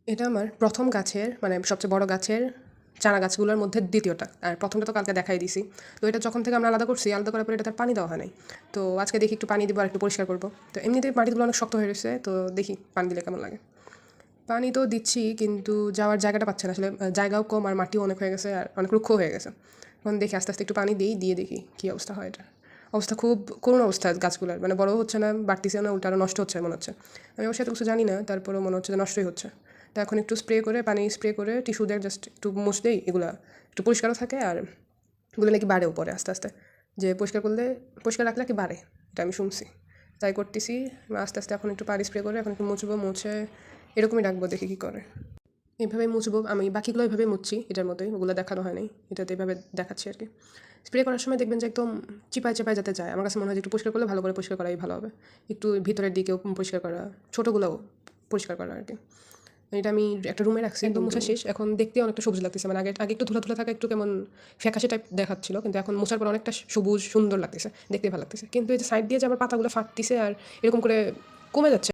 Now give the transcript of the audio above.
এটা আমার ১ম গাছের মানে সবচেয়ে বড় গাছের চারা গাছগুলোর মধ্যে ২য়টা। আর ১টা তো কালকে দেখাই দিছি। তো এটা যখন থেকে আমরা আলাদা করছি, আলাদা করার পরে এটাতে আর পানি দেওয়া হয় নাই। তো আজকে দেখি একটু পানি দিব আর একটু পরিষ্কার করব। তো এমনিতেই মাটিগুলো অনেক শক্ত হয়ে রইছে। তো দেখি পানি দিলে কেমন লাগে। পানি তো দিচ্ছি কিন্তু যাওয়ার জায়গাটা পাচ্ছে না আসলে। জায়গাও কম আর মাটিও অনেক হয়ে গেছে আর অনেক রুক্ষ হয়ে গেছে। এখন দেখি আস্তে, আস্তে একটু পানি দেই, দিয়ে দেখি কী অবস্থা হয় এটার। অবস্থা খুব করুণ অবস্থা গাছগুলার। মানে বড়ও হচ্ছে না, বাড়তিছেও না, উল্টা আরও নষ্ট হচ্ছে মনে হচ্ছে। আমি অবশ্যই এত কিছু জানি না, তারপরেও মনে হচ্ছে যে নষ্টই হচ্ছে। তো এখন একটু স্প্রে করে, পানি স্প্রে করে টিস্যু দিয়ে জাস্ট একটু মুছ দেই, এগুলা একটু পরিষ্কারও থাকে আর এগুলো নাকি বাড়েও পরে আস্তে, আস্তে। যে পরিষ্কার করলে, পরিষ্কার রাখলে নাকি বাড়ে। এটা আমি শুনছি। তাই করতেছি। আস্তে, আস্তে এখন একটু পানি স্প্রে করে এখন একটু মুছবো, মুছে এরকমই রাখবো, দেখি কী করে। এভাবে মুছবো আমি, বাকিগুলো এভাবে মুছছি এটার মতোই, ওগুলো দেখানো হয় নাই, এটাতে এভাবে দেখাচ্ছি আর কি। স্প্রে করার সময় দেখবেন যে একদম চিপায় চিপায় যাতে যায়। আমার কাছে মনে হয় যে একটু পরিষ্কার করলে ভালো করে পরিষ্কার করাই ভালো হবে। একটু ভিতরের দিকেও পরিষ্কার করা, ছোটোগুলোও পরিষ্কার করা আর কি। এটা আমি একটা রুমে রাখছি, একদম মোছা শেষ। এখন দেখতে অনেকটা সবুজ লাগতেছে। মানে আগে আগে একটু ধুলা ধুলা থাকা, একটু কেমন ফ্যাকাশে টাইপ দেখাচ্ছিল, কিন্তু এখন মোছার পর অনেকটা সবুজ সুন্দর লাগতেছে, দেখতে ভালো লাগতেছে। কিন্তু এই যে সাইড দিয়ে যে আমার পাতাগুলো ফাটতিছে আর এরকম করে কমে যাচ্ছে।